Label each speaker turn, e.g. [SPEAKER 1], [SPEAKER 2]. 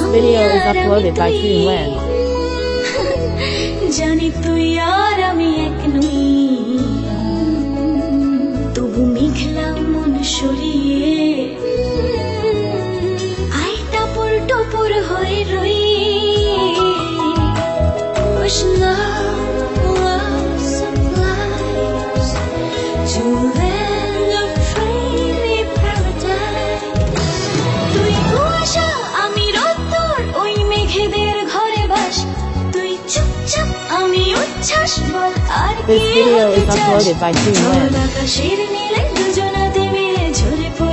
[SPEAKER 1] This video is uploaded by Toon Wen.
[SPEAKER 2] জানি তুই আর আমি এক নই, তবু মেঘলা মন সরিয়ে আই টাপুর টপুর হয়ে রই। Wish love was supplies to land of dreamy paradise. তুই কুয়াশা আমি রোদ্দুর, ওই মেঘেদের ঘরে বাস। তুই চুপচাপ আমি উচ্ছ্বাস, বল আর কি
[SPEAKER 1] This video is uploaded by Toon Wen.
[SPEAKER 2] আকাশের নীলে দুজনাতে মিলে ঝরে পড়ে